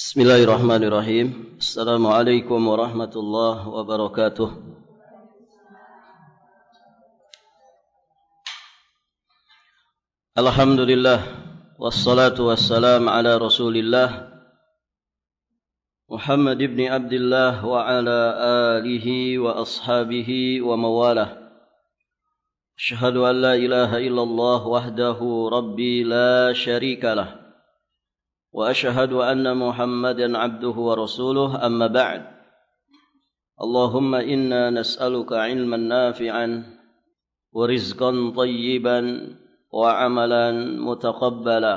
Bismillahirrahmanirrahim. Assalamualaikum warahmatullahi wabarakatuh. Alhamdulillah, wassalatu wassalam ala Rasulillah Muhammad ibn Abdullah wa ala alihi wa ashabihi wa mawalah. Asyhadu an la ilaha illallah wahdahu rabbi la syarikalah. وأشهد أن محمدًا عبده ورسوله أما بعد اللهم إنا نسألك علما نافعا ورزقا طيبا وعملا متقبلا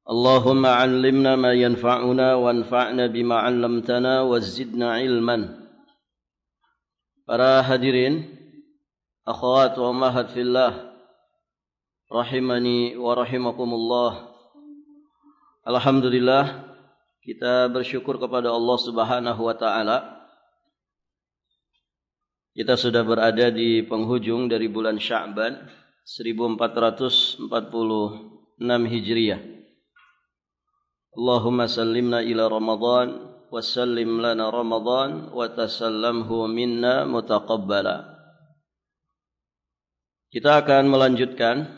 اللهم علمنا ما ينفعنا وانفعنا بما علمتنا وزدنا علما. Para hadirin, akhwat wa ummahat fillah, rahimani wa rahimakumullah. Alhamdulillah, kita bersyukur kepada Allah Subhanahu wa taala. Kita sudah berada di penghujung dari bulan Sya'ban 1446 Hijriah. Allahumma sallimna ila Ramadan wa sallim lana Ramadan wa tasallamhu minna mutaqabbala. Kita akan melanjutkan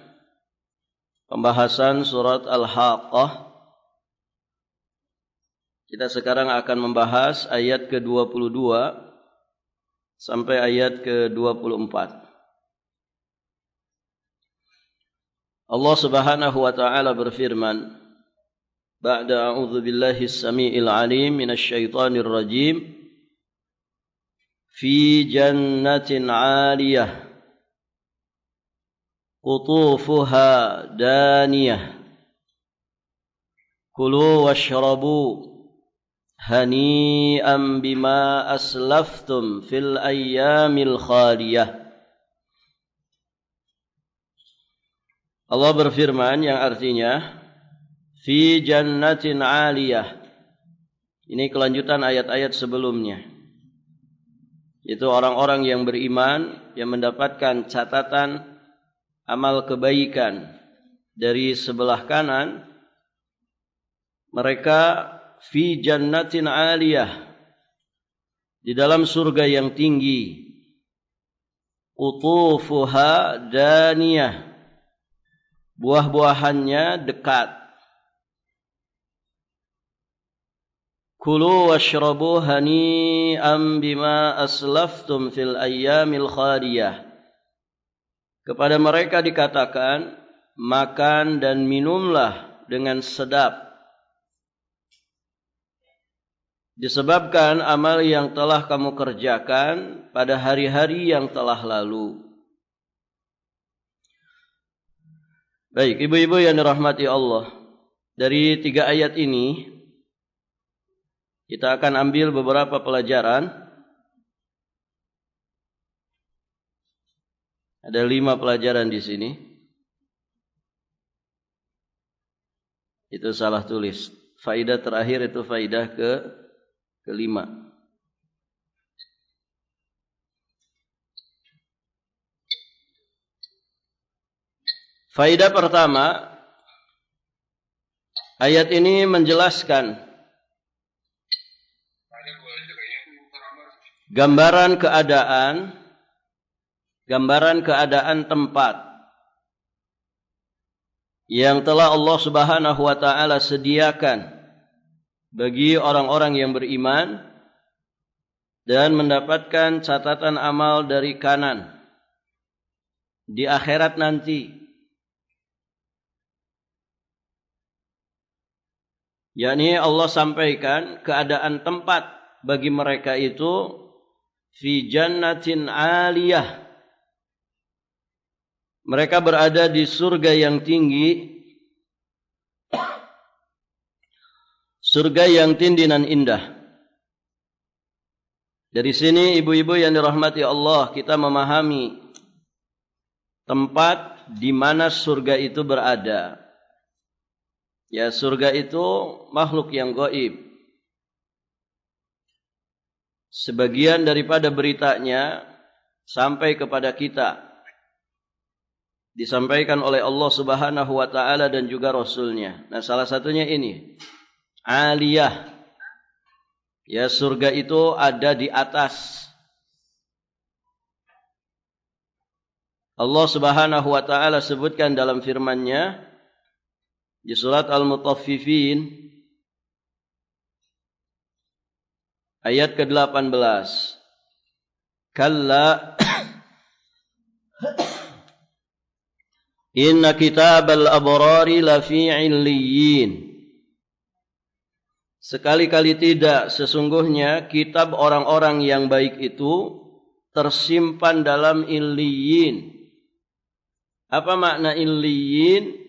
pembahasan surat Al-Haqqah. Kita sekarang akan membahas ayat ke-22 sampai ayat ke-24. Allah Subhanahu wa taala berfirman, ba'da a'udzu billahi as-sami'il 'alim minasy syaithanir rajim, fi jannatin 'aliyah qutufuha daniyah kulu washrabu hani'an bima aslaftum fil ayyamil khaliyah. Allah berfirman yang artinya fi jannatin 'aliyah. Ini kelanjutan ayat-ayat sebelumnya. Itu orang-orang yang beriman yang mendapatkan catatan amal kebaikan dari sebelah kanan, mereka fi jannatin 'aliyah, di dalam surga yang tinggi, qutufuha daniyah, buah-buahannya dekat, kulu washrabu hani'an bima aslaftum fil ayyamil khaliyah. Kepada mereka dikatakan, makan dan minumlah dengan sedap, disebabkan amal yang telah kamu kerjakan pada hari-hari yang telah lalu. Baik, ibu-ibu yang dirahmati Allah, dari 3 ayat ini kita akan ambil beberapa pelajaran. Ada 5 pelajaran di sini. Itu salah tulis. Faidah terakhir itu faidah kelima. Faidah pertama, ayat ini menjelaskan gambaran keadaan tempat yang telah Allah Subhanahu wa taala sediakan bagi orang-orang yang beriman dan mendapatkan catatan amal dari kanan di akhirat nanti. Yakni Allah sampaikan keadaan tempat bagi mereka itu fi jannatin 'aliyah. Mereka berada di surga yang tinggi, surga yang tinggi dan indah. Dari sini ibu-ibu yang dirahmati Allah, kita memahami tempat di mana surga itu berada. Ya, surga itu makhluk yang gaib. Sebagian daripada beritanya sampai kepada kita, disampaikan oleh Allah Subhanahu wa taala dan juga Rasulnya. Nah, salah satunya ini, aliyah. Ya, surga itu ada di atas. Allah Subhanahu wa taala sebutkan dalam firman-Nya di surat Al-Mutaffifin ayat ke-18. Kalla inna kitabal abrari lafi 'illiyyin. Sekali-kali tidak, sesungguhnya kitab orang-orang yang baik itu tersimpan dalam illiyin. Apa makna illiyin?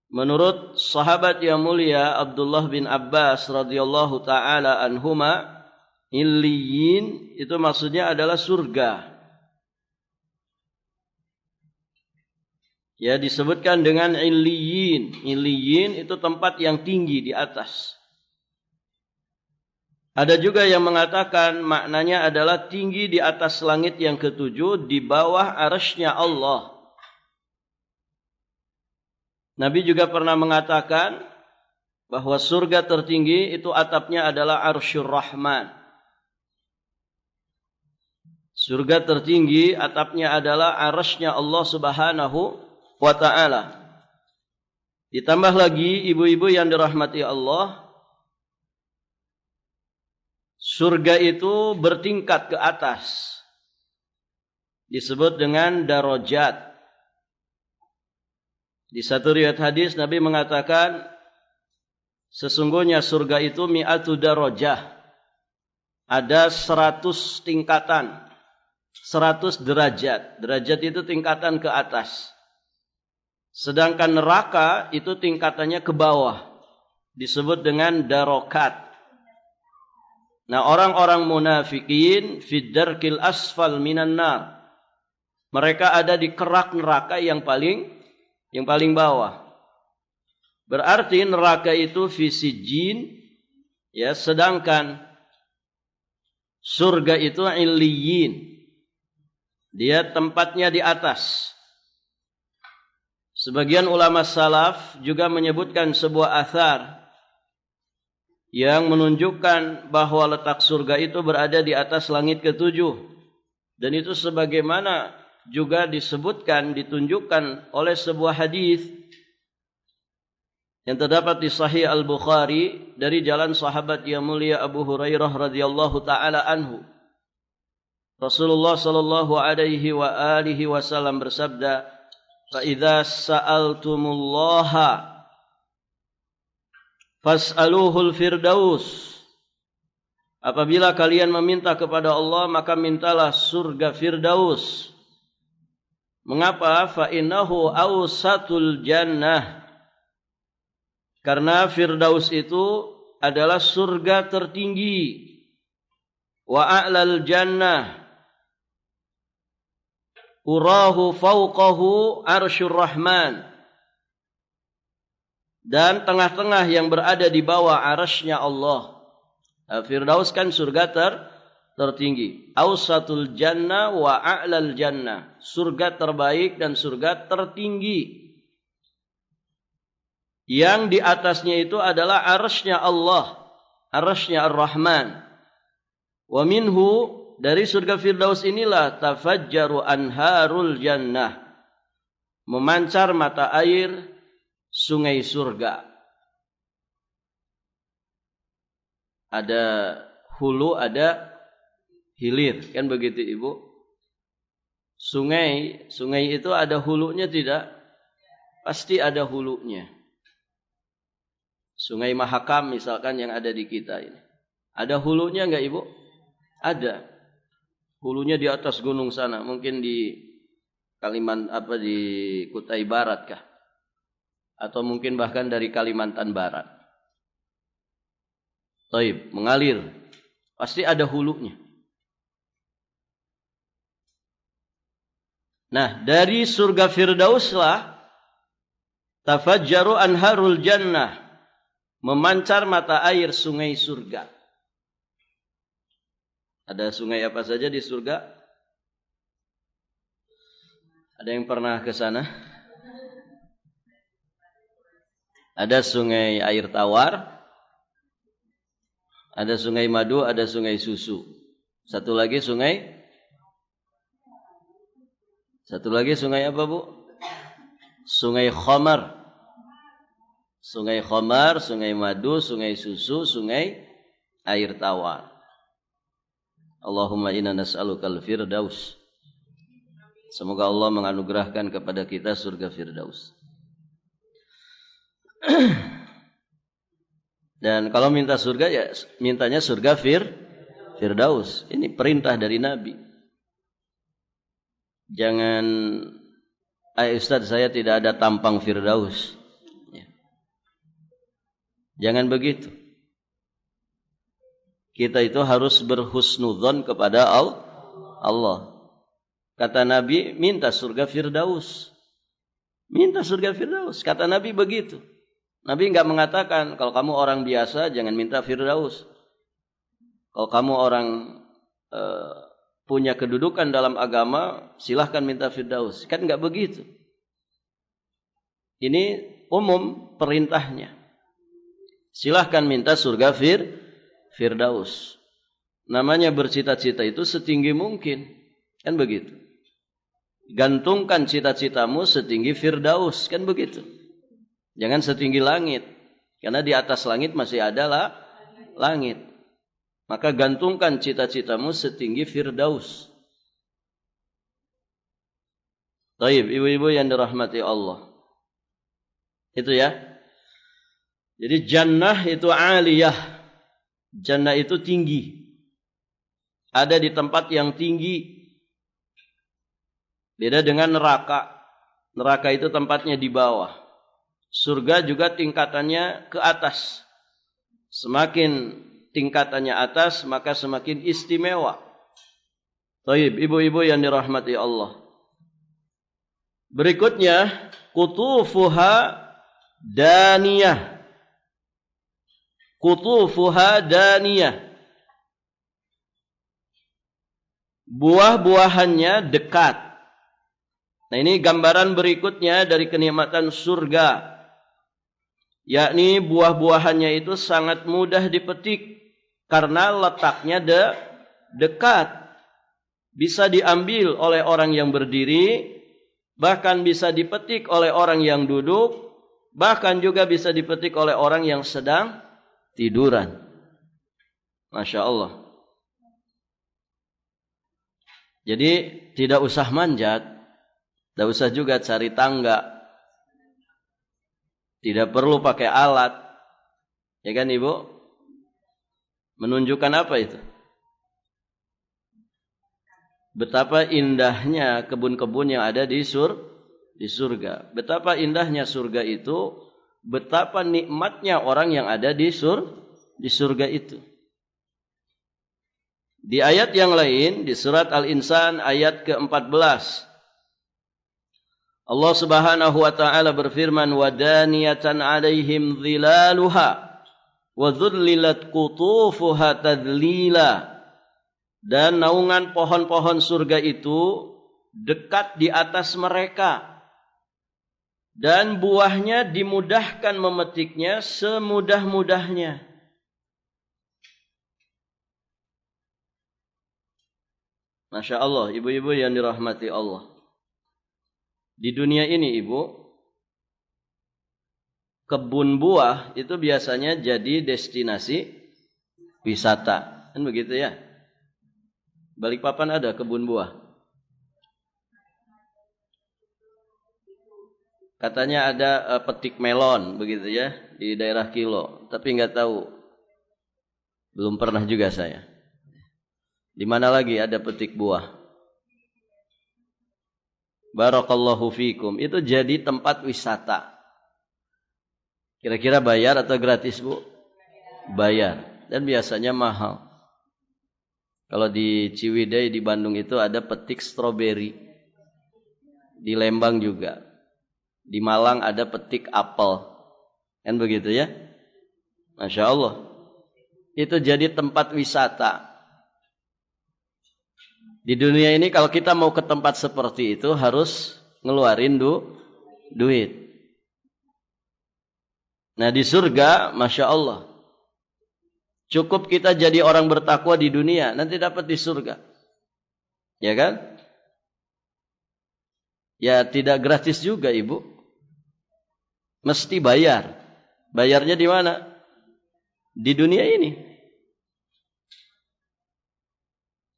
Menurut sahabat yang mulia Abdullah bin Abbas radhiyallahu taala anhuma, illiyin itu maksudnya adalah surga. Ya, disebutkan dengan illiyin. Illiyin itu tempat yang tinggi di atas. Ada juga yang mengatakan maknanya adalah tinggi di atas langit yang ketujuh, di bawah arsy-Nya Allah. Nabi juga pernah mengatakan bahwa surga tertinggi itu atapnya adalah Arsyur Rahman. Surga tertinggi atapnya adalah arsy-Nya Allah Subhanahu wa ta'ala. Ditambah lagi ibu-ibu yang dirahmati Allah, surga itu bertingkat ke atas. Disebut dengan darajat. Di satu riwayat hadis Nabi mengatakan sesungguhnya surga itu mi'atu darajah. Ada 100 tingkatan. 100 derajat. Derajat itu tingkatan ke atas. Sedangkan neraka itu tingkatannya ke bawah. Disebut dengan darokat. Nah, orang-orang munafikin fid darkil asfal minan nar. Mereka ada di kerak neraka yang paling bawah. Berarti neraka itu fi sijjin, ya, sedangkan surga itu illiyin. Dia tempatnya di atas. Sebagian ulama salaf juga menyebutkan sebuah athar yang menunjukkan bahwa letak surga itu berada di atas langit ketujuh. Dan itu sebagaimana juga disebutkan, ditunjukkan oleh sebuah hadis yang terdapat di Sahih Al-Bukhari dari jalan sahabat yang mulia Abu Hurairah radhiyallahu taala anhu. Rasulullah sallallahu alaihi wa alihi wasallam bersabda, "Fa idza sa'altumullaha fas'aluhul firdaus." Apabila kalian meminta kepada Allah, maka mintalah surga Firdaus. Mengapa? Fa innahu awsatul jannah. Karena Firdaus itu adalah surga tertinggi. Wa a'lal jannah. Urahu fauqahu arsyur rahman. Dan tengah-tengah yang berada di bawah arsy-Nya Allah. Firdaus kan surga tertinggi. Awsatul jannah wa a'lal jannah. Surga terbaik dan surga tertinggi. Yang di atasnya itu adalah arsy-Nya Allah. Arsy-Nya Ar-Rahman. Wa minhu, dari surga Firdaus inilah tafajjaru anharul jannah. Memancar mata air sungai surga. Ada hulu, ada hilir, kan begitu Ibu? Sungai itu ada hulunya tidak? Pasti ada hulunya. Sungai Mahakam misalkan yang ada di kita ini. Ada hulunya enggak Ibu? Ada. Hulunya di atas gunung sana, mungkin di di Kutai Barat kah? Atau mungkin bahkan dari Kalimantan Barat. Taib, mengalir. Pasti ada hulunya. Nah, dari surga Firdauslah tafajjaru anharul jannah. Memancar mata air sungai surga. Ada sungai apa saja di surga? Ada yang pernah ke sana? Ada sungai air tawar. Ada sungai madu, ada sungai susu. Satu lagi sungai apa, Bu? Sungai khamar. Sungai khamar, sungai madu, sungai susu, sungai air tawar. Allahumma inna nas'alukal firdaus. Semoga Allah menganugerahkan kepada kita surga firdaus. Dan kalau minta surga ya mintanya surga firdaus. Ini perintah dari Nabi. Jangan, Ustaz, saya tidak ada tampang firdaus. Ya. Jangan begitu. Kita itu harus berhusnudzon kepada Allah. Kata Nabi, minta surga firdaus. Minta surga firdaus. Kata Nabi begitu. Nabi enggak mengatakan, kalau kamu orang biasa jangan minta firdaus. Kalau kamu orang punya kedudukan dalam agama, silahkan minta firdaus. Kan enggak begitu. Ini umum perintahnya. Silahkan minta surga firdaus. Namanya bercita-cita itu setinggi mungkin. Kan begitu. Gantungkan cita-citamu setinggi firdaus. Kan begitu. Jangan setinggi langit. Karena di atas langit masih ada langit. Maka gantungkan cita-citamu setinggi firdaus. Baik, ibu-ibu yang dirahmati Allah. Itu ya. Jadi jannah itu aliyah. Jannah itu tinggi. Ada di tempat yang tinggi. Beda dengan neraka. Neraka itu tempatnya di bawah. Surga juga tingkatannya ke atas. Semakin tingkatannya atas, maka semakin istimewa. Baik, ibu-ibu yang dirahmati Allah. Berikutnya, kutufuha daniyah. Kutufuha daniyah. Buah-buahannya dekat. Nah, ini gambaran berikutnya dari kenikmatan surga. Yakni buah-buahannya itu sangat mudah dipetik karena letaknya dekat. Bisa diambil oleh orang yang berdiri, bahkan bisa dipetik oleh orang yang duduk, bahkan juga bisa dipetik oleh orang yang sedang tiduran. Masya Allah. Jadi tidak usah manjat, tidak usah juga cari tangga. Tidak perlu pakai alat. Ya kan Ibu? Menunjukkan apa itu? Betapa indahnya kebun-kebun yang ada di surga. Betapa indahnya surga itu. Betapa nikmatnya orang yang ada di surga itu. Di ayat yang lain, di surat Al-Insan ayat ke-14. Allah Subhanahu wa taala berfirman, wadaniyatan 'alaihim dhilaluha wa dhullilat qutufuha tadlila. Dan naungan pohon-pohon surga itu dekat di atas mereka. Dan buahnya dimudahkan memetiknya semudah-mudahnya. Masya Allah, ibu-ibu yang dirahmati Allah. Di dunia ini, Ibu, kebun buah itu biasanya jadi destinasi wisata. Kan begitu ya? Balikpapan ada kebun buah. Katanya ada petik melon, begitu ya, di daerah Kilo. Tapi nggak tahu. Belum pernah juga saya. Di mana lagi ada petik buah? Barakallahu fikum. Itu jadi tempat wisata. Kira-kira bayar atau gratis, Bu? Bayar. Dan biasanya mahal. Kalau di Ciwidey di Bandung itu ada petik stroberi. Di Lembang juga. Di Malang ada petik apel. Kan begitu ya? Masya Allah. Itu jadi tempat wisata. Di dunia ini kalau kita mau ke tempat seperti itu harus ngeluarin duit. Nah di surga, Masya Allah. Cukup kita jadi orang bertakwa di dunia, nanti dapat di surga. Ya kan? Ya tidak gratis juga, Ibu. Mesti bayar. Bayarnya di mana? Di dunia ini.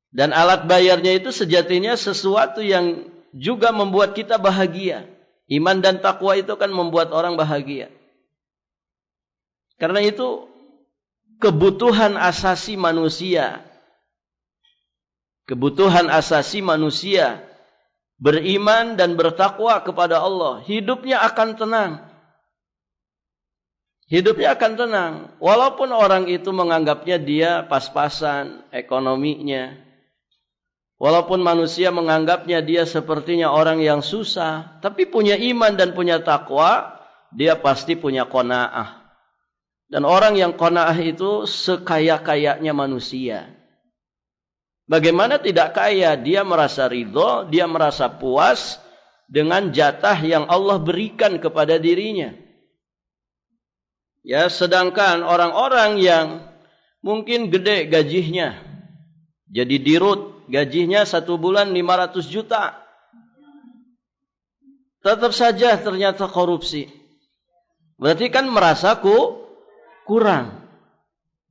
Dan alat bayarnya itu sejatinya sesuatu yang juga membuat kita bahagia. Iman dan takwa itu kan membuat orang bahagia. Karena itu kebutuhan asasi manusia. Kebutuhan asasi manusia beriman dan bertakwa kepada Allah. Hidupnya akan tenang. Hidupnya akan tenang. Walaupun orang itu menganggapnya dia pas-pasan ekonominya. Walaupun manusia menganggapnya dia sepertinya orang yang susah. Tapi punya iman dan punya takwa, dia pasti punya qanaah. Dan orang yang qanaah itu sekaya-kayanya manusia. Bagaimana tidak kaya? Dia merasa ridho, dia merasa puas dengan jatah yang Allah berikan kepada dirinya. Ya, sedangkan orang-orang yang mungkin gede gajinya, jadi dirut, gajinya 1 bulan 500 juta. Tetap saja ternyata korupsi. Berarti kan merasa kurang.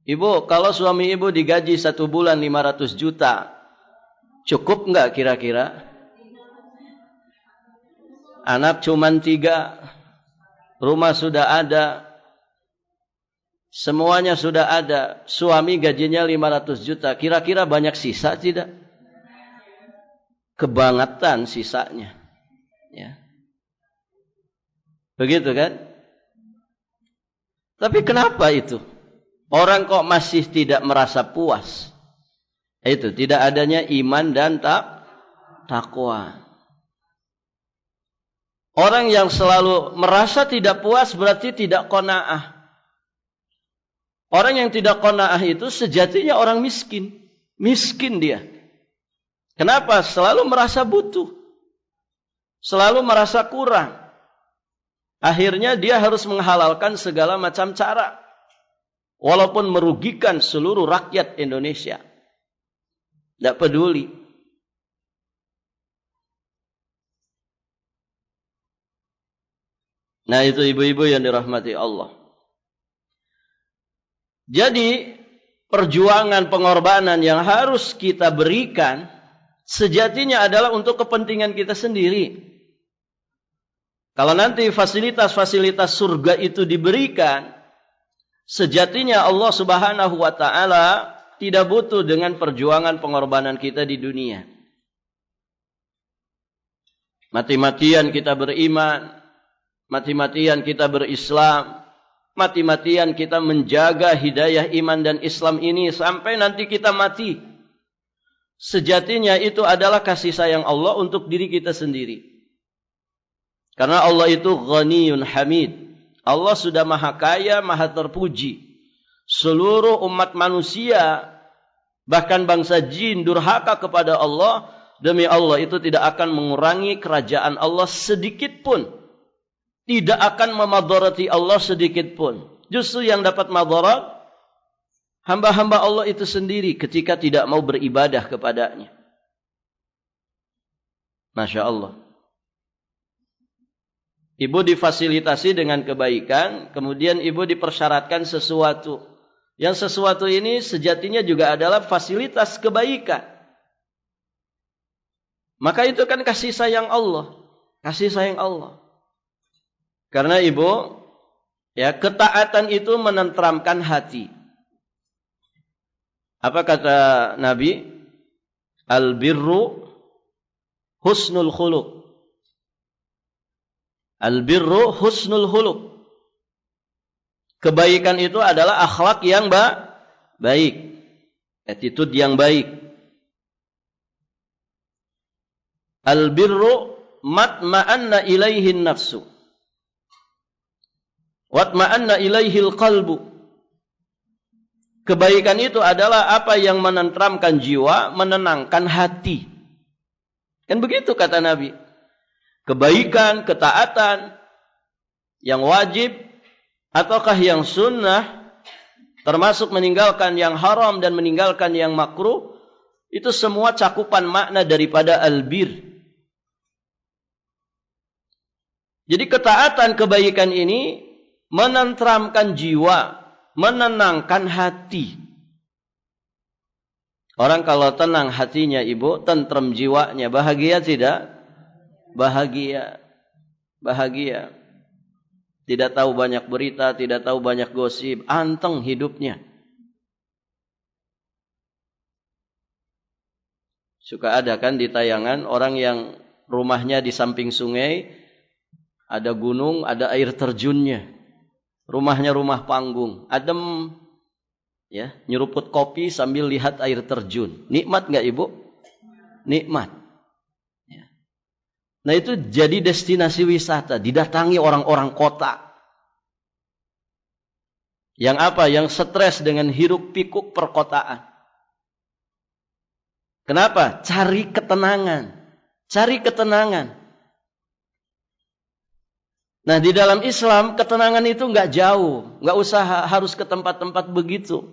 Ibu, kalau suami ibu digaji 1 bulan 500 juta, cukup enggak kira-kira? Anak cuman 3, rumah sudah ada, semuanya sudah ada, suami gajinya 500 juta, kira-kira banyak sisa tidak? Kebangetan sisanya. Ya. Begitu kan? Tapi kenapa itu? Orang kok masih tidak merasa puas? Itu tidak adanya iman dan takwa. Orang yang selalu merasa tidak puas berarti tidak qanaah. Orang yang tidak qanaah itu sejatinya orang miskin. Miskin dia. Kenapa? Selalu merasa butuh. Selalu merasa kurang. Akhirnya dia harus menghalalkan segala macam cara. Walaupun merugikan seluruh rakyat Indonesia. Tidak peduli. Nah, itu ibu-ibu yang dirahmati Allah. Jadi, perjuangan pengorbanan yang harus kita berikan sejatinya adalah untuk kepentingan kita sendiri. Kalau nanti fasilitas-fasilitas surga itu diberikan, sejatinya Allah Subhanahu wa ta'ala tidak butuh dengan perjuangan pengorbanan kita di dunia. Mati-matian kita beriman, mati-matian kita berislam, mati-matian kita menjaga hidayah iman dan Islam ini sampai nanti kita mati. Sejatinya itu adalah kasih sayang Allah untuk diri kita sendiri. Karena Allah itu ghaniyun hamid. Allah sudah maha kaya, maha terpuji. Seluruh umat manusia, bahkan bangsa jin durhaka kepada Allah. Demi Allah itu tidak akan mengurangi kerajaan Allah sedikit pun. Tidak akan memadarati Allah sedikit pun. Justru yang dapat madarat, hamba-hamba Allah itu sendiri ketika tidak mau beribadah kepadanya. Masya Allah. Ibu difasilitasi dengan kebaikan, kemudian ibu dipersyaratkan sesuatu. Yang sesuatu ini sejatinya juga adalah fasilitas kebaikan. Maka itu kan kasih sayang Allah. Kasih sayang Allah. Karena ibu, ya ketaatan itu menenteramkan hati. Apa kata Nabi? Al-birru husnul khuluq. Al-birru husnul khuluq. Kebaikan itu adalah akhlak yang baik. Attitude yang baik. Al-birru matma'anna ilaihin nafsu. Watma'anna ilaihil qalbu. Kebaikan itu adalah apa yang menenteramkan jiwa, menenangkan hati. Kan begitu kata Nabi. Kebaikan, ketaatan yang wajib ataukah yang sunnah termasuk meninggalkan yang haram dan meninggalkan yang makruh, itu semua cakupan makna daripada albir. Jadi ketaatan kebaikan ini menenteramkan jiwa, menenangkan hati. Orang kalau tenang hatinya, ibu, tentrem jiwanya, bahagia tidak? Bahagia. Bahagia. Tidak tahu banyak berita, tidak tahu banyak gosip, anteng hidupnya. Suka ada kan di tayangan orang yang rumahnya di samping sungai, ada gunung, ada air terjunnya. Rumahnya rumah panggung, adem, ya, nyeruput kopi sambil lihat air terjun. Nikmat enggak, ibu? Nikmat. Ya. Nah, itu jadi destinasi wisata, didatangi orang-orang kota. Yang apa? Yang stres dengan hiruk pikuk perkotaan. Kenapa? Cari ketenangan. Cari ketenangan. Nah, di dalam Islam ketenangan itu enggak jauh, enggak usah harus ke tempat-tempat begitu.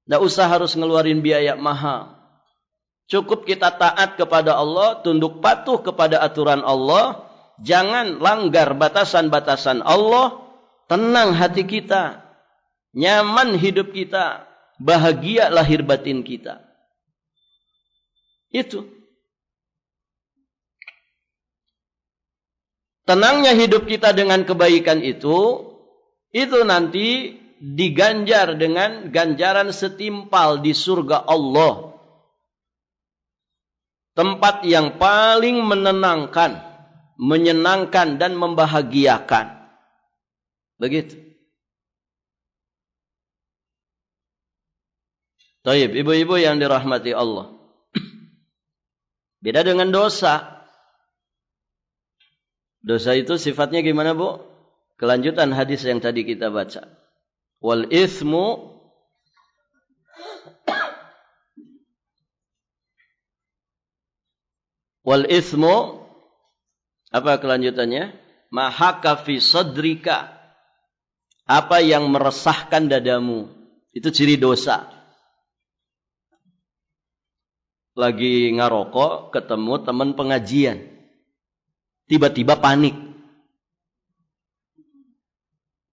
Enggak usah harus ngeluarin biaya mahal. Cukup kita taat kepada Allah, tunduk patuh kepada aturan Allah, jangan langgar batasan-batasan Allah, tenang hati kita, nyaman hidup kita, bahagia lahir batin kita. Itu. Tenangnya hidup kita dengan kebaikan itu nanti diganjar dengan ganjaran setimpal di surga Allah. Tempat yang paling menenangkan, menyenangkan dan membahagiakan. Begitu. Taib, ibu-ibu yang dirahmati Allah. Beda dengan dosa. Dosa itu sifatnya gimana, Bu? Kelanjutan hadis yang tadi kita baca. Wal ithmu apa kelanjutannya? Mahaka fi sadrika, apa yang meresahkan dadamu. Itu ciri dosa. Lagi ngarokok, ketemu teman pengajian. Tiba-tiba panik.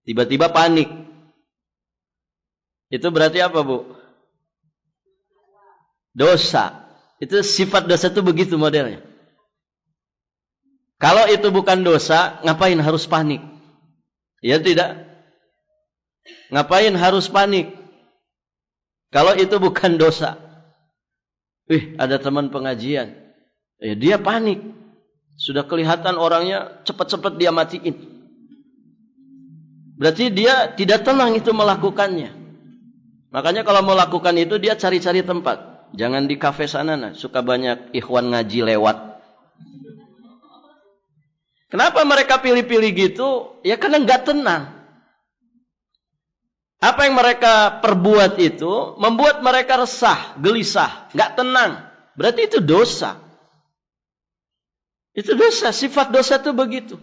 Tiba-tiba panik. Itu berarti apa, Bu? Dosa. Itu sifat dosa itu begitu modelnya. Kalau itu bukan dosa, ngapain harus panik? Ya tidak? Ngapain harus panik? Kalau itu bukan dosa. Ada teman pengajian. Dia panik. Sudah kelihatan orangnya, cepat-cepat dia matiin. Berarti dia tidak tenang itu melakukannya. Makanya kalau mau lakukan itu, dia cari-cari tempat. Jangan di kafe sana, suka banyak ikhwan ngaji lewat. Kenapa mereka pilih-pilih gitu? Ya karena nggak tenang. Apa yang mereka perbuat itu, membuat mereka resah, gelisah, nggak tenang. Berarti itu dosa. Itu dosa, sifat dosa itu begitu.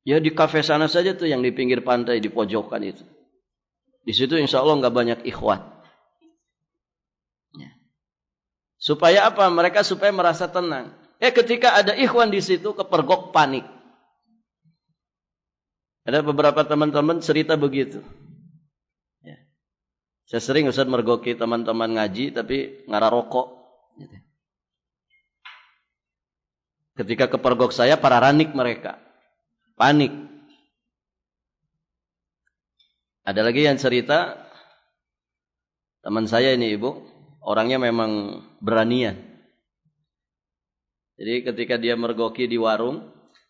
Ya di kafe sana saja tuh yang di pinggir pantai, di pojokan itu. Di situ insya Allah nggak banyak ikhwan. Ya. Supaya apa? Mereka supaya merasa tenang. Ketika ada ikhwan di situ, kepergok panik. Ada beberapa teman-teman cerita begitu. Ya. Saya sering Ustaz mergoki teman-teman ngaji, tapi ngarah rokok. Gitu. Ketika kepergok saya, pararanik mereka. Panik. Ada lagi yang cerita, teman saya ini, Ibu, orangnya memang beranian. Jadi ketika dia mergoki di warung,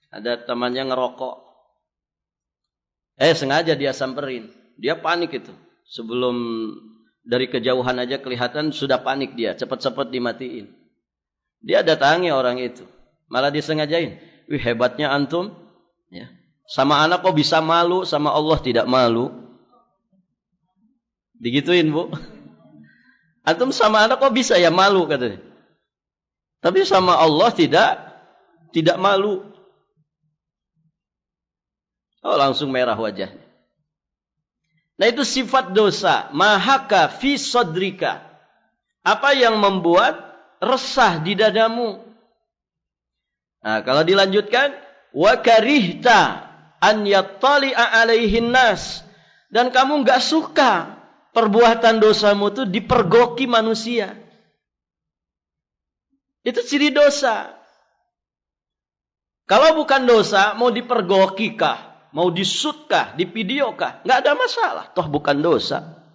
ada temannya ngerokok. Sengaja dia samperin. Dia panik itu. Sebelum dari kejauhan aja kelihatan sudah panik dia. Cepat-cepat dimatiin. Dia datangi orang itu. Malah disengajain. Hebatnya antum. Ya. Sama anak kok bisa malu, sama Allah tidak malu. Digituin, Bu. Antum sama anak kok bisa ya malu katanya. Tapi sama Allah tidak malu. Oh, langsung merah wajahnya. Nah, itu sifat dosa. Mahaka fi sadrika. Apa yang membuat resah di dadamu. Nah, kalau dilanjutkan, wa karihta an yattali'a alaihin nas. Dan kamu enggak suka perbuatan dosamu itu dipergoki manusia. Itu ciri dosa. Kalau bukan dosa, mau dipergoki kah? Mau disut kah? Di video kah? Nggak ada masalah. Toh bukan dosa.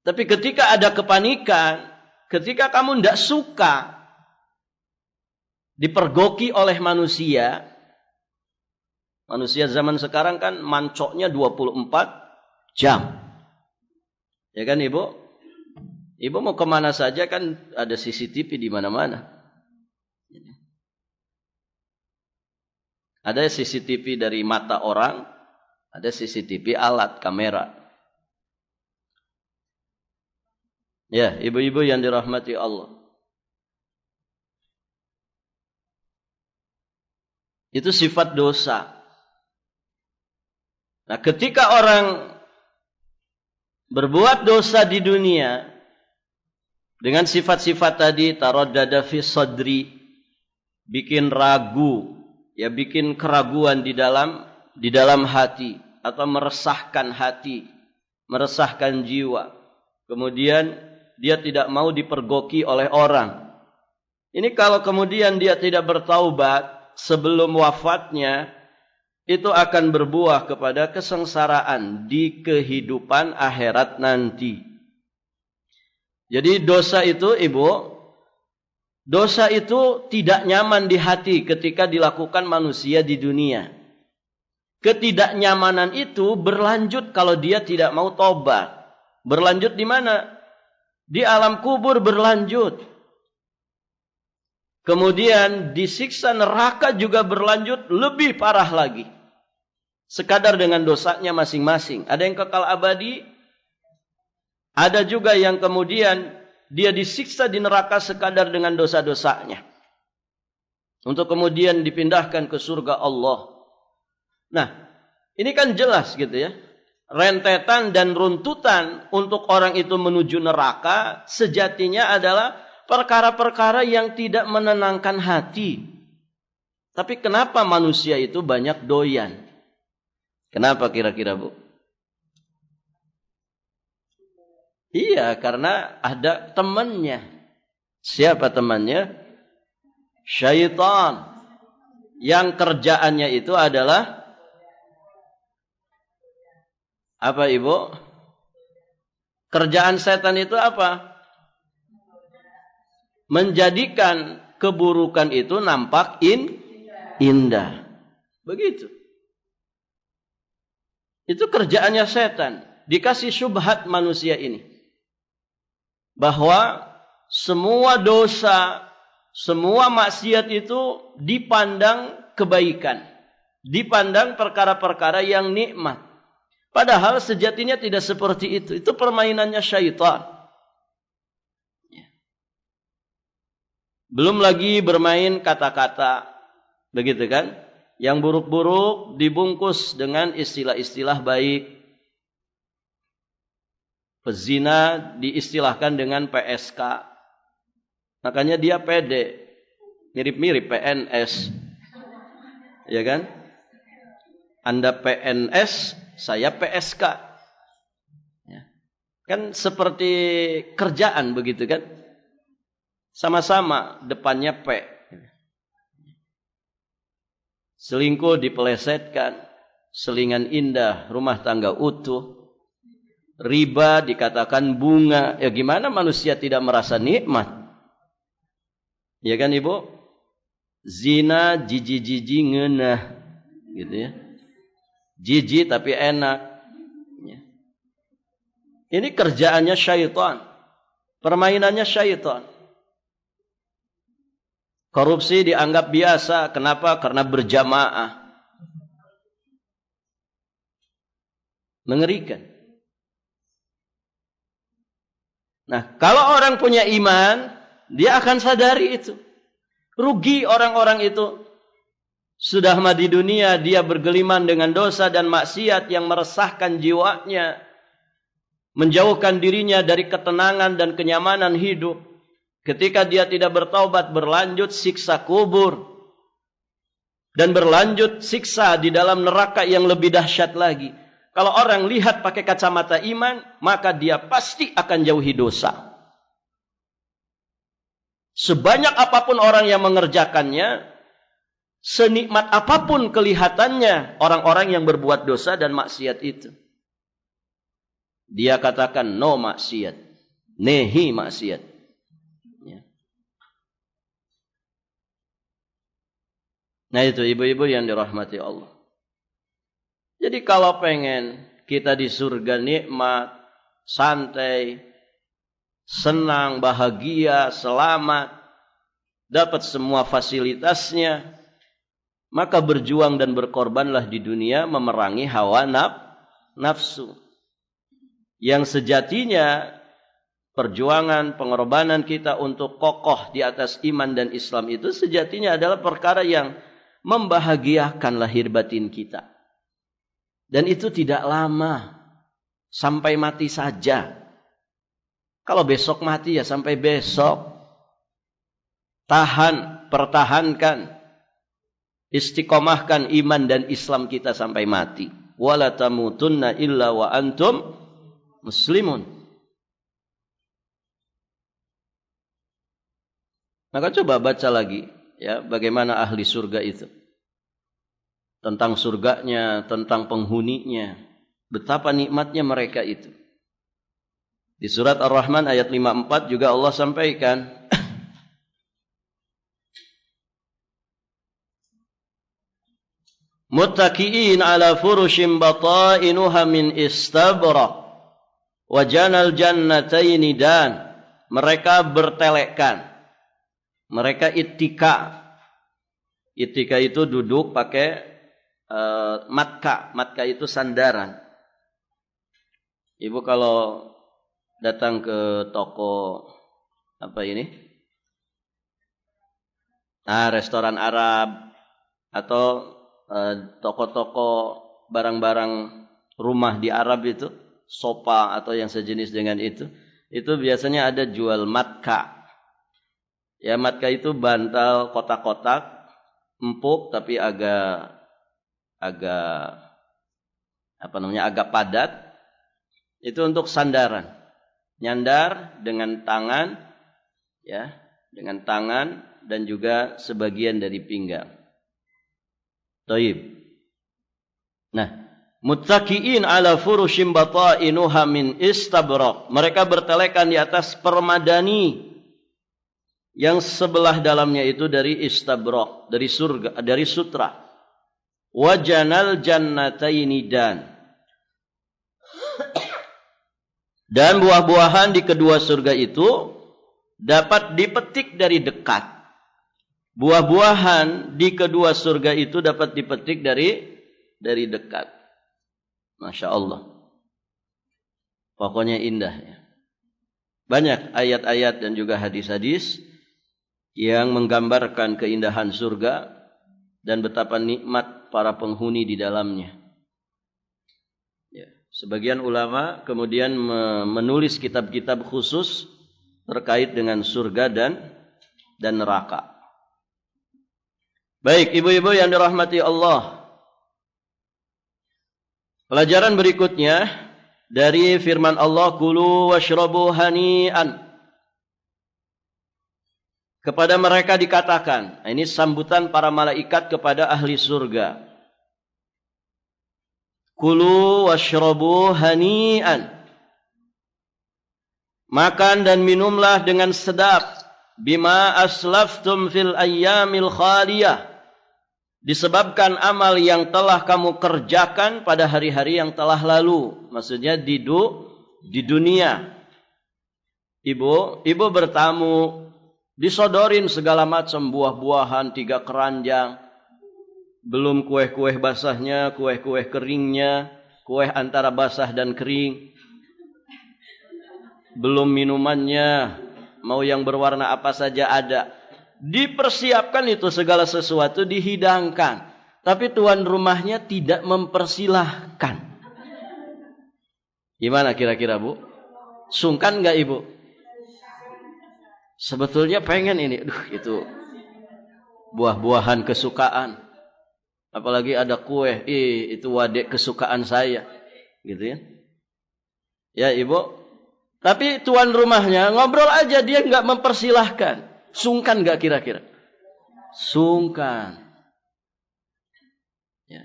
Tapi ketika ada kepanikan, ketika kamu tidak suka dipergoki oleh manusia, manusia zaman sekarang kan mancoknya 24 jam. Ya kan Ibu? Ibu mau kemana saja kan ada CCTV di mana-mana. Ada CCTV dari mata orang, ada CCTV alat kamera. Ya, ibu-ibu yang dirahmati Allah. Itu sifat dosa. Nah, ketika orang berbuat dosa di dunia dengan sifat-sifat tadi, taraddada fi sadri, bikin ragu, ya bikin keraguan di dalam hati atau meresahkan hati, meresahkan jiwa. Kemudian dia tidak mau dipergoki oleh orang. Ini kalau kemudian dia tidak bertaubat sebelum wafatnya, itu akan berbuah kepada kesengsaraan di kehidupan akhirat nanti. Jadi dosa itu, Ibu, dosa itu tidak nyaman di hati ketika dilakukan manusia di dunia. Ketidaknyamanan itu berlanjut kalau dia tidak mau tobat. Berlanjut di mana? Di alam kubur berlanjut. Kemudian disiksa neraka juga berlanjut lebih parah lagi. Sekadar dengan dosanya masing-masing. Ada yang kekal abadi. Ada juga yang kemudian dia disiksa di neraka sekadar dengan dosa-dosanya. Untuk kemudian dipindahkan ke surga Allah. Nah, ini kan jelas gitu ya. Rentetan dan runtutan untuk orang itu menuju neraka sejatinya adalah perkara-perkara yang tidak menenangkan hati. Tapi kenapa manusia itu banyak doyan? Kenapa kira-kira, Bu? Iya, karena ada temannya. Siapa temannya? Syaitan. Yang kerjaannya itu adalah apa, Ibu? Kerjaan setan itu apa? Menjadikan keburukan itu nampak indah. Begitu. Itu kerjaannya setan. Dikasih syubhat manusia ini. Bahwa semua dosa, semua maksiat itu dipandang kebaikan. Dipandang perkara-perkara yang nikmat. Padahal sejatinya tidak seperti itu. Itu permainannya syaitan. Belum lagi bermain kata-kata. Begitu kan? Yang buruk-buruk dibungkus dengan istilah-istilah baik. Pezina diistilahkan dengan PSK. Makanya dia pede. Mirip-mirip PNS. Ya kan? Anda PNS, saya PSK. Ya. Kan seperti kerjaan begitu kan? Sama-sama depannya P. Selingkuh dipelesetkan. Selingan indah, rumah tangga utuh. Riba dikatakan bunga. Ya gimana manusia tidak merasa nikmat? Ya kan Ibu? Zina, jiji-jiji ngenah. Gitu ya. Jiji tapi enak. Ya. Ini kerjaannya syaitan. Permainannya syaitan. Korupsi dianggap biasa. Kenapa? Karena berjamaah. Mengerikan. Nah, kalau orang punya iman, dia akan sadari itu. Rugi orang-orang itu. Sudah mati dunia, dia bergeliman dengan dosa dan maksiat yang meresahkan jiwanya, menjauhkan dirinya dari ketenangan dan kenyamanan hidup. Ketika dia tidak bertaubat, berlanjut siksa kubur dan berlanjut siksa di dalam neraka yang lebih dahsyat lagi. Kalau orang lihat pakai kacamata iman, maka dia pasti akan jauhi dosa. Sebanyak apapun orang yang mengerjakannya, senikmat apapun kelihatannya orang-orang yang berbuat dosa dan maksiat itu, dia katakan no maksiat, nehi maksiat. Ya. Nah itu ibu-ibu yang dirahmati Allah. Jadi kalau pengen kita di surga nikmat, santai, senang, bahagia, selamat, dapat semua fasilitasnya, maka berjuang dan berkorbanlah di dunia memerangi hawa nafsu. Yang sejatinya perjuangan, pengorbanan kita untuk kokoh di atas iman dan Islam itu sejatinya adalah perkara yang membahagiakan lahir batin kita. Dan itu tidak lama, sampai mati saja. Kalau besok mati ya sampai besok. Tahan, pertahankan, istiqomahkan iman dan Islam kita sampai mati. Wala tamutunna illa wa antum muslimun. Maka coba baca lagi ya bagaimana ahli surga itu. Tentang surganya, tentang penghuninya. Betapa nikmatnya mereka itu. Di surat Ar-Rahman ayat 54 juga Allah sampaikan. Muttaqiin ala furushim batainuha min istabrak. Wajanal jannataini dan. Mereka bertelekan. Mereka ittika. Ittika itu duduk pakai matka. Matka itu sandaran. Ibu kalau datang ke toko apa ini? Restoran Arab atau toko-toko barang-barang rumah di Arab itu, sofa atau yang sejenis dengan itu biasanya ada jual matka. Ya, matka itu bantal kotak-kotak, empuk tapi agak agak padat. Itu untuk sandaran. Nyandar dengan tangan, ya, dengan tangan dan juga sebagian dari pinggang. Taib. Nah, muttaqiin ala furushim batainuha min istabrak. Mereka bertelekan di atas permadani yang sebelah dalamnya itu dari istabrak, dari surga, dari sutra. Wajanal jannataini dan buah-buahan di kedua surga itu dapat dipetik dari dekat. Buah-buahan di kedua surga itu dapat dipetik dari dekat. Masya Allah. Pokoknya indah ya. Banyak ayat-ayat dan juga hadis-hadis yang menggambarkan keindahan surga dan betapa nikmat para penghuni di dalamnya. Ya. Sebagian ulama kemudian menulis kitab-kitab khusus terkait dengan surga dan neraka. Baik, ibu-ibu yang dirahmati Allah. Pelajaran berikutnya dari firman Allah, kulu washrabu hani'an. Kepada mereka dikatakan, ini sambutan para malaikat kepada ahli surga. Kulu washrabu hani'an. Makan dan minumlah dengan sedap. Bima aslaftum fil ayyamil khaliyah. Disebabkan amal yang telah kamu kerjakan pada hari-hari yang telah lalu. Maksudnya di dunia. Ibu bertamu. Disodorin segala macam buah-buahan 3 keranjang. Belum kue-kue basahnya, kue-kue keringnya. Kue antara basah dan kering. Belum minumannya. Mau yang berwarna apa saja ada. Dipersiapkan itu segala sesuatu, dihidangkan. Tapi tuan rumahnya tidak mempersilahkan. Gimana kira-kira Bu? Sungkan nggak Ibu? Sebetulnya pengen ini. Itu buah-buahan kesukaan. Apalagi ada kue. Itu wadek kesukaan saya. Gitu ya. Ya Ibu. Tapi tuan rumahnya ngobrol aja, dia nggak mempersilahkan. Sungkan nggak kira-kira? Sungkan. Ya.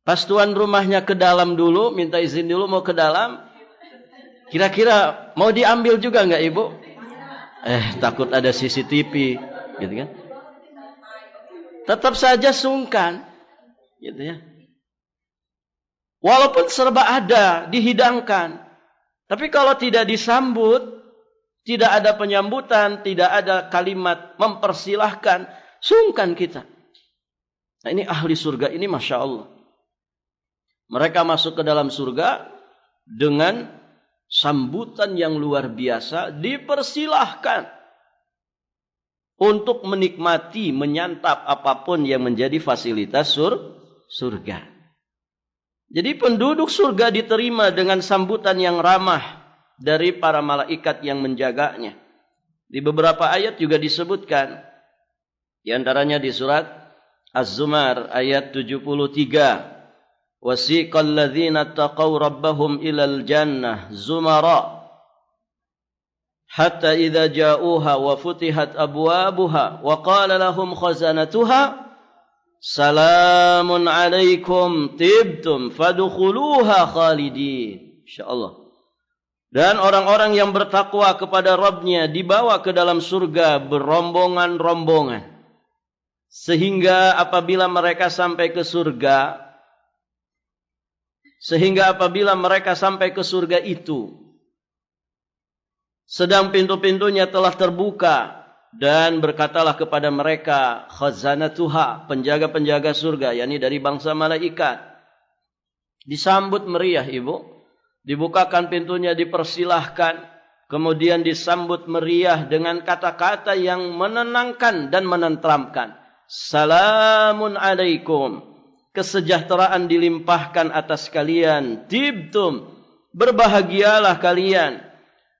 Pas tuan rumahnya ke dalam dulu, minta izin dulu mau ke dalam. Kira-kira mau diambil juga nggak Ibu? Takut ada CCTV, gitu kan? Tetap saja sungkan, gitu ya. Walaupun serba ada, dihidangkan. Tapi kalau tidak disambut, tidak ada penyambutan, tidak ada kalimat mempersilahkan, sungkan kita. Nah ini ahli surga ini Masya Allah. Mereka masuk ke dalam surga dengan sambutan yang luar biasa, dipersilahkan untuk menikmati, menyantap apapun yang menjadi fasilitas surga. Jadi penduduk surga diterima dengan sambutan yang ramah dari para malaikat yang menjaganya. Di beberapa ayat juga disebutkan. Di antaranya di surat Az-Zumar ayat 73. Wasiqal ladzina taqaw rabbahum ilal jannah zumara hatta idza ja'uha wa futihat abwabuha wa qala lahum khazanatuha salamun alaikum tibtum fadkhuluha khalidin. Insyaallah. Dan orang-orang yang bertakwa kepada Rabb-Nya dibawa ke dalam surga berombongan-rombongan. Sehingga apabila mereka sampai ke surga itu, sedang pintu-pintunya telah terbuka, dan berkatalah kepada mereka khazanatuha, penjaga-penjaga surga, yakni dari bangsa malaikat. Disambut meriah Ibu. Dibukakan pintunya, dipersilahkan, kemudian disambut meriah dengan kata-kata yang menenangkan dan menenteramkan. Salamun alaikum, kesejahteraan dilimpahkan atas kalian. Tibtum, berbahagialah kalian.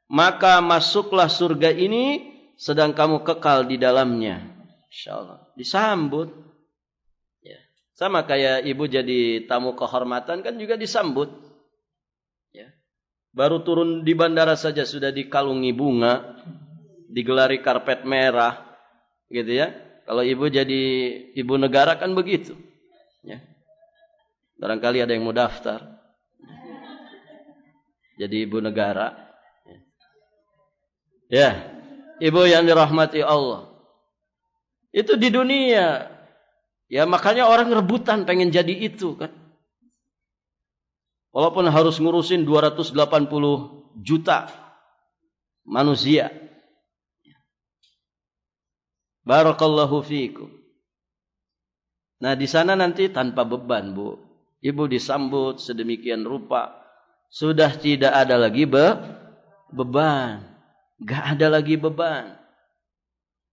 Maka masuklah surga ini sedang kamu kekal di dalamnya. Insyaallah. Disambut. Ya. Sama kayak ibu jadi tamu kehormatan kan juga disambut. Baru turun di bandara saja sudah dikalungi bunga, digelari karpet merah, gitu ya. Kalau ibu jadi ibu negara kan begitu. Ya. Barangkali ada yang mau daftar. Jadi ibu negara. Ya, ibu yang dirahmati Allah. Itu di dunia. Ya makanya orang rebutan pengen jadi itu kan. Walaupun harus ngurusin 280 juta manusia. Barakallahu fiikum. Nah, di sana nanti tanpa beban, Bu. Ibu disambut sedemikian rupa. Sudah tidak ada lagi beban. Enggak ada lagi beban.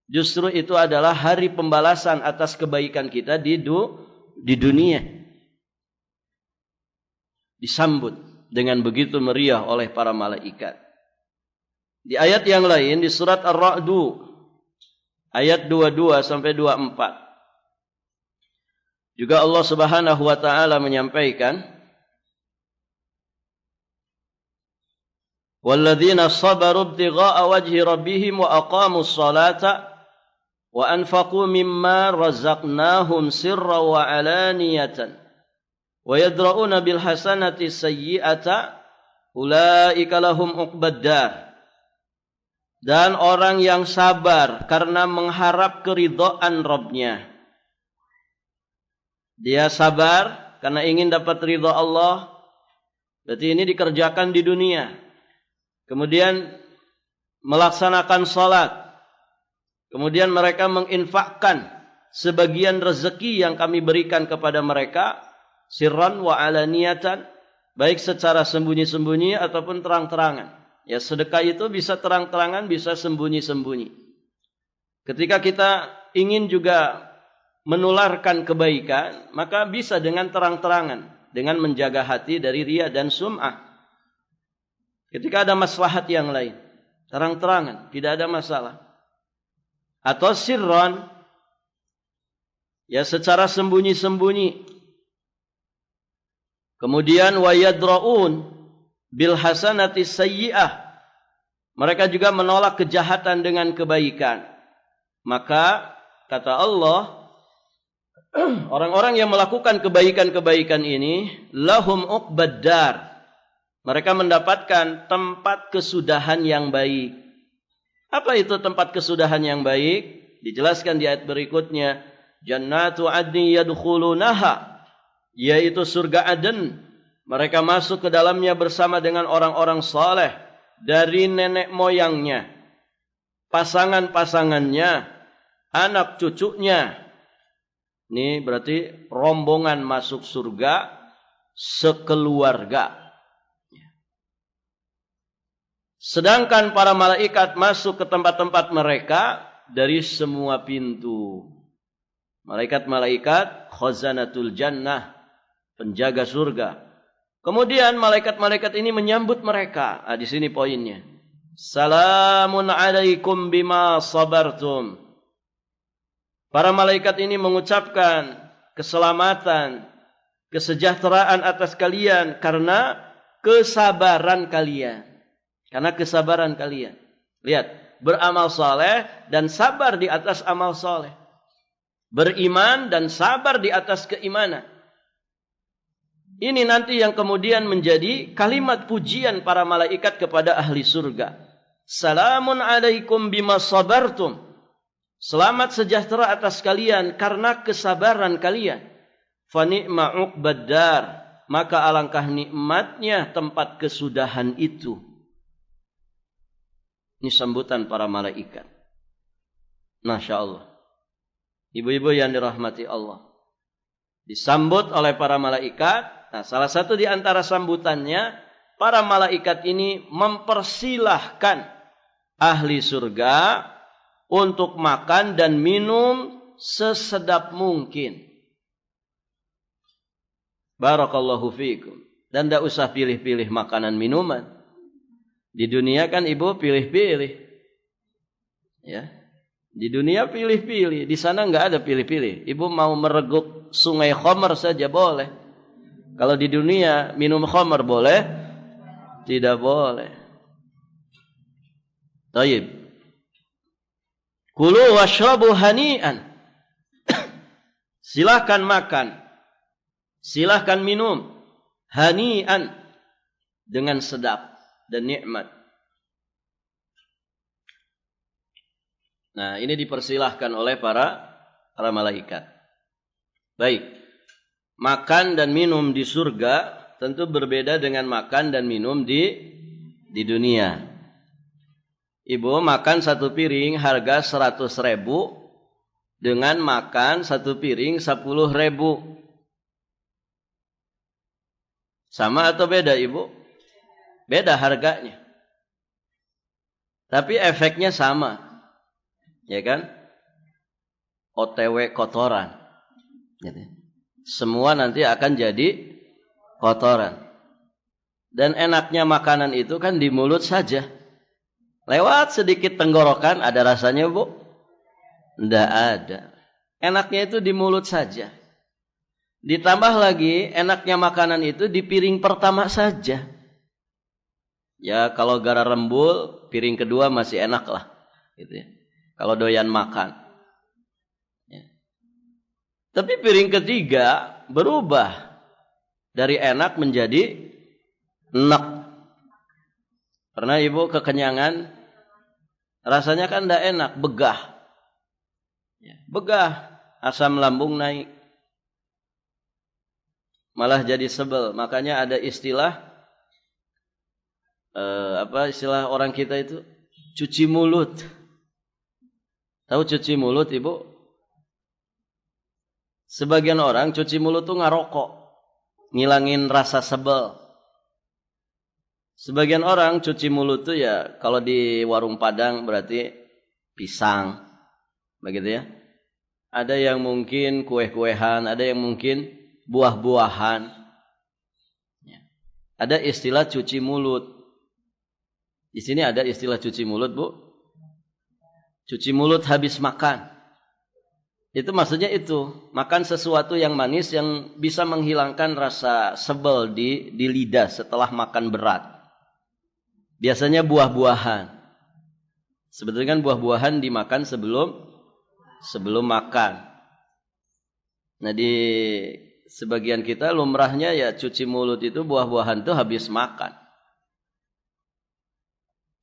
Justru itu adalah hari pembalasan atas kebaikan kita di dunia. Disambut dengan begitu meriah oleh para malaikat. Di ayat yang lain di surat Ar-Ra'du ayat 22 sampai 24 juga Allah Subhanahu wa taala menyampaikan walladzina sabaru ibtigha'a wajhi rabbihim wa aqamus salata wa anfaqu mimma razaqnahum sirran wa alaniyatan wa yadra'una bil hasanati sayyi'ata ulaika lahum uqbad dar. Dan orang yang sabar karena mengharap keridhaan Rabb-Nya. Dia sabar karena ingin dapat ridha Allah. Berarti ini dikerjakan di dunia. Kemudian melaksanakan salat. Kemudian mereka menginfakkan sebagian rezeki yang kami berikan kepada mereka sirran wa alaniyatan, baik secara sembunyi-sembunyi ataupun terang-terangan. Ya, sedekah itu bisa terang-terangan, bisa sembunyi-sembunyi. Ketika kita ingin juga menularkan kebaikan, maka bisa dengan terang-terangan, dengan menjaga hati dari riya dan sum'ah. Ketika ada maslahat yang lain, terang-terangan, tidak ada masalah. Atau sirron, ya secara sembunyi-sembunyi. Kemudian wa yadra'un bil hasanati sayyi'ah. Mereka juga menolak kejahatan dengan kebaikan. Maka kata Allah, orang-orang yang melakukan kebaikan-kebaikan ini lahum uqbad dar. Mereka mendapatkan tempat kesudahan yang baik. Apa itu tempat kesudahan yang baik? Dijelaskan di ayat berikutnya, jannatu adni yadkhulunaha, yaitu surga Aden. Mereka masuk ke dalamnya bersama dengan orang-orang saleh dari nenek moyangnya, pasangan-pasangannya, anak cucunya. Ini berarti rombongan masuk surga sekeluarga. Sedangkan para malaikat masuk ke tempat-tempat mereka dari semua pintu. Malaikat-malaikat khazanatul jannah, penjaga surga. Kemudian malaikat-malaikat ini menyambut mereka. Di sini poinnya. Salamun alaikum bima sabartum. Para malaikat ini mengucapkan keselamatan, kesejahteraan atas kalian karena kesabaran kalian. Karena kesabaran kalian. Lihat, beramal saleh dan sabar di atas amal saleh. Beriman dan sabar di atas keimanan. Ini nanti yang kemudian menjadi kalimat pujian para malaikat kepada ahli surga. Salamun alaikum bima sabartum. Selamat sejahtera atas kalian karena kesabaran kalian. Fa ni'ma uqbad dar. Maka alangkah nikmatnya tempat kesudahan itu. Ini sambutan para malaikat. Masya Allah. Ibu-ibu yang dirahmati Allah. Disambut oleh para malaikat. Nah, salah satu di antara sambutannya, para malaikat ini mempersilahkan ahli surga untuk makan dan minum sesedap mungkin. Barakallahu fiikum. Dan tidak usah pilih-pilih makanan minuman. Di dunia kan ibu pilih-pilih. Ya. Di dunia pilih-pilih. Di sana enggak ada pilih-pilih. Ibu mau mereguk sungai khamar saja boleh. Kalau di dunia minum khamar boleh? Tidak boleh. Taib. Kulu washrabu hani'an. Silahkan makan. Silahkan minum. Hani'an. Dengan sedap dan nikmat. Nah, ini dipersilahkan oleh para malaikat. Baik. Makan dan minum di surga tentu berbeda dengan makan dan minum di dunia. Ibu makan satu piring harga 100.000 dengan makan satu piring 10.000. Sama atau beda ibu? Beda harganya. Tapi efeknya sama. Ya kan? OTW kotoran. Gitu. Semua nanti akan jadi kotoran. Dan enaknya makanan itu kan di mulut saja. Lewat sedikit tenggorokan ada rasanya bu? Tidak ada. Enaknya itu di mulut saja. Ditambah lagi enaknya makanan itu di piring pertama saja. Ya kalau gara rembul piring kedua masih enak lah. Gitu ya. Kalau doyan makan. Tapi piring ketiga berubah dari enak menjadi enak. Karena ibu kekenyangan, rasanya kan tidak enak, begah. Begah, asam lambung naik. Malah jadi sebel. Makanya ada istilah, istilah orang kita itu? Cuci mulut. Tahu cuci mulut ibu? Sebagian orang cuci mulut tuh ngarokok, ngilangin rasa sebel. Sebagian orang cuci mulut tuh ya kalau di warung Padang berarti pisang, Begitu ya. Ada yang mungkin kue-kuehan, ada yang mungkin buah-buahan. Ada istilah cuci mulut. Di sini ada istilah cuci mulut, Bu. Cuci mulut habis makan. Itu maksudnya itu, makan sesuatu yang manis yang bisa menghilangkan rasa sebel di lidah setelah makan berat. Biasanya buah-buahan. Sebetulnya kan buah-buahan dimakan sebelum makan. Nah, di sebagian kita lumrahnya ya cuci mulut itu buah-buahan itu habis makan.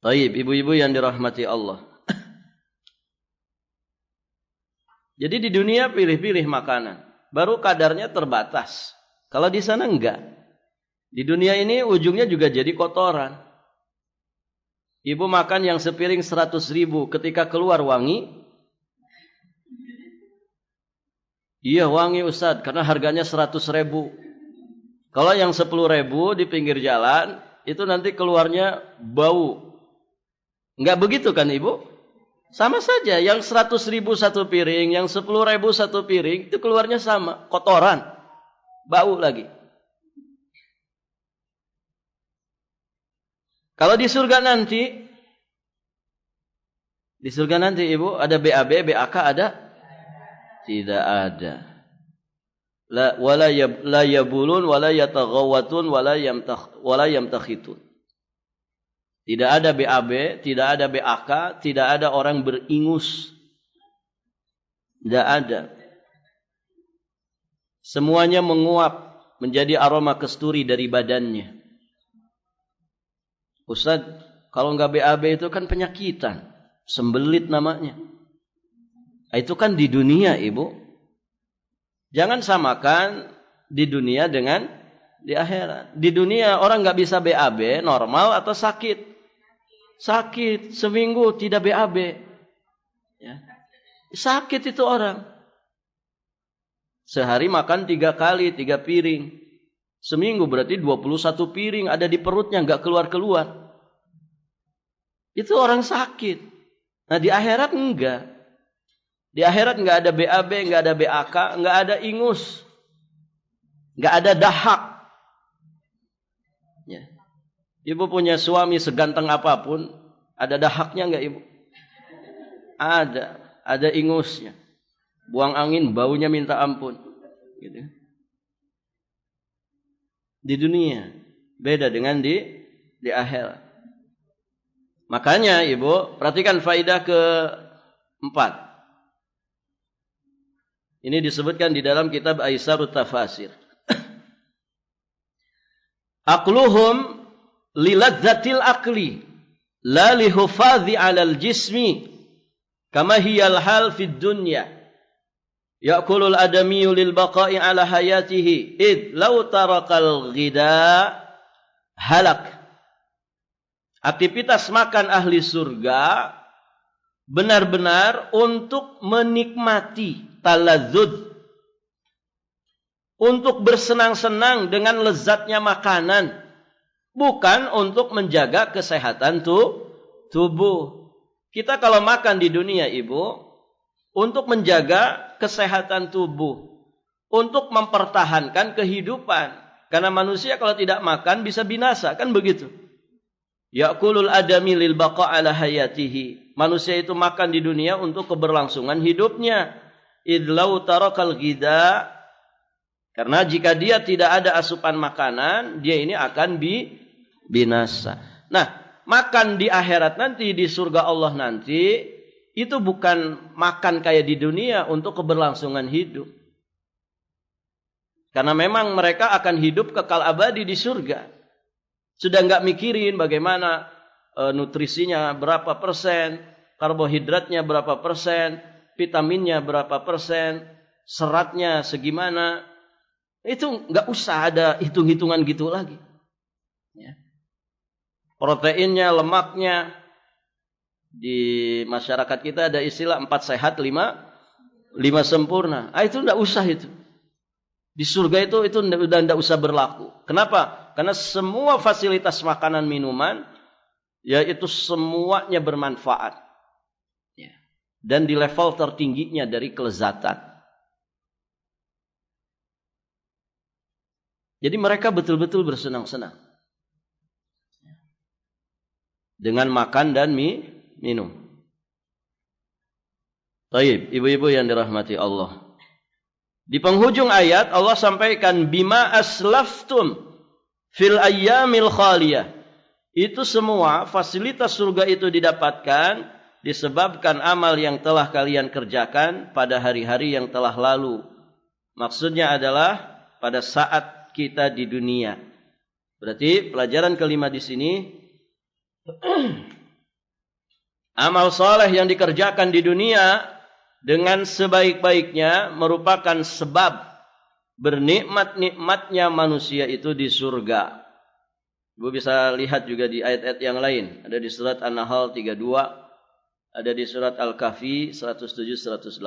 Baik, ibu-ibu yang dirahmati Allah. Jadi di dunia pilih-pilih makanan. Baru kadarnya terbatas. Kalau di sana enggak. Di dunia ini ujungnya juga jadi kotoran. Ibu makan yang sepiring 100.000 ketika keluar wangi. Iya wangi Ustaz, karena harganya 100.000. Kalau yang 10.000 di pinggir jalan, itu nanti keluarnya bau. Enggak begitu kan Ibu? Sama saja, yang 100.000 satu piring, yang 10.000 satu piring, itu keluarnya sama, kotoran, bau lagi. Kalau di surga nanti Ibu, ada BAB, BAK ada? Tidak ada. La yabulun, wala yataghawatun, wala yamtakhitun. Tidak ada BAB, tidak ada BAK, tidak ada orang beringus. Tidak ada. Semuanya menguap menjadi aroma kasturi dari badannya. Ustaz, kalau enggak BAB itu kan penyakitan. Sembelit namanya. Itu kan di dunia, Ibu. Jangan samakan di dunia dengan di akhirat. Di dunia orang enggak bisa BAB, normal atau sakit? Sakit, seminggu tidak BAB. Ya. Sakit itu orang. Sehari makan 3 kali, 3 piring. Seminggu berarti 21 piring ada di perutnya, enggak keluar-keluar. Itu orang sakit. Nah di akhirat enggak. Di akhirat enggak ada BAB, enggak ada BAK, enggak ada ingus. Enggak ada dahak. Ya. Ibu punya suami seganteng apapun, ada dahaknya enggak Ibu? Ada ingusnya. Buang angin, baunya minta ampun. Gitu. Di dunia, beda dengan di akhirat. Makanya Ibu, perhatikan faidah ke-4. Ini disebutkan di dalam kitab Aisarut Tafasir. Aqluhum liladzatil akli la lihufadhi 'alal jismi kama hiyal hal fid dunya ya'kulul adamiyyu lil baqa'i 'ala hayatihi id law tarakal ghida halak. Aktivitas makan ahli surga benar-benar untuk menikmati taladzud, untuk bersenang-senang dengan lezatnya makanan, bukan untuk menjaga kesehatan tubuh. Kita kalau makan di dunia Ibu, untuk menjaga kesehatan tubuh, untuk mempertahankan kehidupan. Karena manusia kalau tidak makan bisa binasa, kan begitu. Ya'kulul adami lil baqa' ala hayatihi. Manusia itu makan di dunia untuk keberlangsungan hidupnya. Idlau tarakal ghida. Karena jika dia tidak ada asupan makanan, dia ini akan binasa. Nah, makan di akhirat nanti, di surga Allah nanti, itu bukan makan kayak di dunia untuk keberlangsungan hidup. Karena memang mereka akan hidup kekal abadi di surga. Sudah enggak mikirin bagaimana nutrisinya berapa persen, karbohidratnya berapa persen, vitaminnya berapa persen, seratnya segimana. Itu enggak usah ada hitung-hitungan gitu lagi. Ya. Proteinnya, lemaknya. Di masyarakat kita ada istilah 4 sehat, 5 sempurna. Itu enggak usah itu. Di surga itu udah enggak usah berlaku. Kenapa? Karena semua fasilitas makanan minuman, yaitu semuanya bermanfaat. Ya. dan di level tertingginya dari kelezatan. Jadi mereka betul-betul bersenang-senang dengan makan dan minum. Baik, ibu-ibu yang dirahmati Allah. Di penghujung ayat Allah sampaikan bima aslaftum fil ayyamil khaliyah. Itu semua fasilitas surga itu didapatkan disebabkan amal yang telah kalian kerjakan pada hari-hari yang telah lalu. Maksudnya adalah pada saat kita di dunia. Berarti pelajaran kelima di sini, amal soleh yang dikerjakan di dunia dengan sebaik-baiknya merupakan sebab bernikmat-nikmatnya manusia itu di surga. Ibu bisa lihat juga di ayat-ayat yang lain. Ada di surat An-Nahl 32, ada di surat Al-Kahfi 107-108.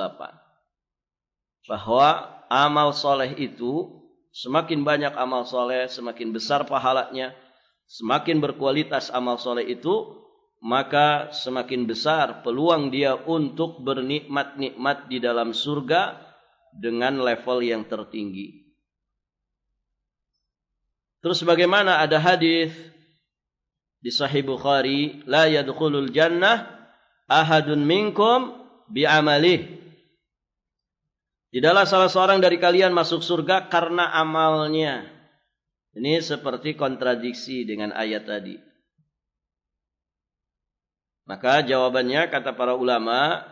Bahwa amal soleh itu, semakin banyak amal soleh, semakin besar pahalanya, semakin berkualitas amal soleh itu, maka semakin besar peluang dia untuk bernikmat-nikmat di dalam surga dengan level yang tertinggi. Terus bagaimana ada hadis di Sahih Bukhari, la yadkhulul jannah ahadun minkum bi'amalih. Tidaklah salah seorang dari kalian masuk surga karena amalnya. Ini seperti kontradiksi dengan ayat tadi. Maka jawabannya kata para ulama,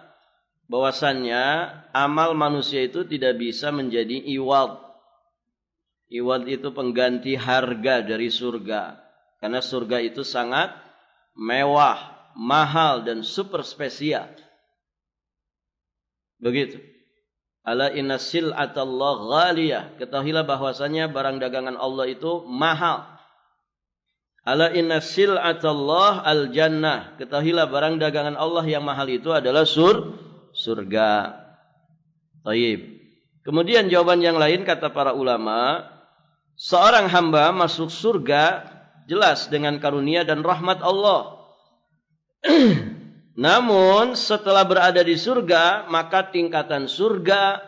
bahwasannya amal manusia itu tidak bisa menjadi iwad. Iwad itu pengganti harga dari surga. Karena surga itu sangat mewah, mahal dan super spesial. Begitu. Ala inna sil'atallah ghaliyah. Ketahuilah bahwasanya barang dagangan Allah itu mahal. Ala inna sil'atallah al-jannah. Ketahuilah barang dagangan Allah yang mahal itu adalah surga. Taib. Kemudian jawaban yang lain kata para ulama, seorang hamba masuk surga jelas dengan karunia dan rahmat Allah. Namun setelah berada di surga, maka tingkatan surga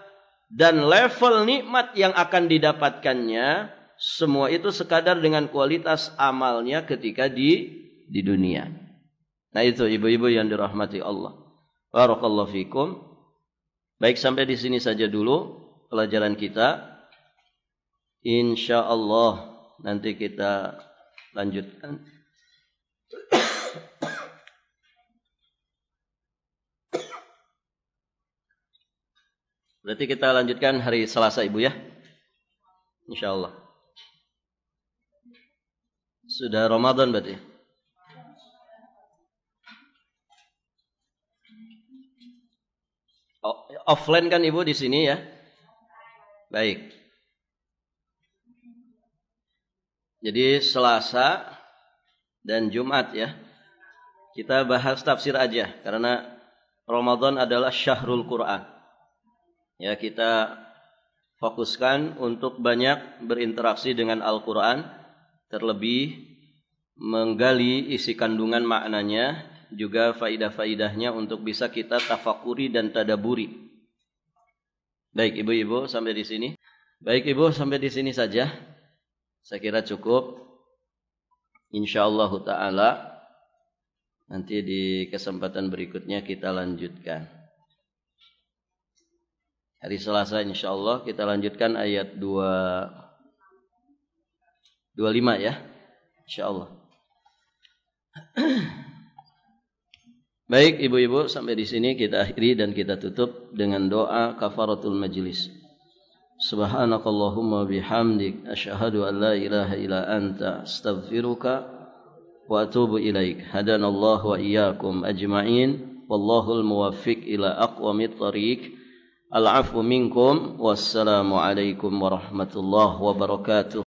dan level nikmat yang akan didapatkannya, semua itu sekadar dengan kualitas amalnya ketika di dunia. Nah itu ibu-ibu yang dirahmati Allah. Barakallahu fikum. Baik, sampai di sini saja dulu pelajaran kita. InsyaAllah nanti kita lanjutkan. Berarti kita lanjutkan hari Selasa Ibu ya. InsyaAllah. Sudah Ramadan berarti. Offline kan Ibu di sini ya. Baik. Jadi Selasa dan Jumat ya. Kita bahas tafsir aja karena Ramadan adalah syahrul Quran. Ya, kita fokuskan untuk banyak berinteraksi dengan Al-Quran, terlebih menggali isi kandungan maknanya, juga faidah-faidahnya untuk bisa kita tafakuri dan tadaburi. Baik ibu-ibu sampai di sini. Baik ibu sampai di sini saja. Saya kira cukup. InsyaAllah ta'ala nanti di kesempatan berikutnya kita lanjutkan. Hari Selasa insyaallah kita lanjutkan ayat 25 ya. Insyaallah. Baik ibu-ibu sampai di sini kita akhiri dan kita tutup dengan doa kafaratul majlis. Subhanakallahumma bihamdik asyhadu an la ilaha illa anta astaghfiruka wa atubu ilaik. Hadanallahu wa iyyakum ajma'in. Wallahul muwaffiq ila aqwamit thariq. Al-'afwu minkum wassalamu alaikum warahmatullahi wabarakatuh.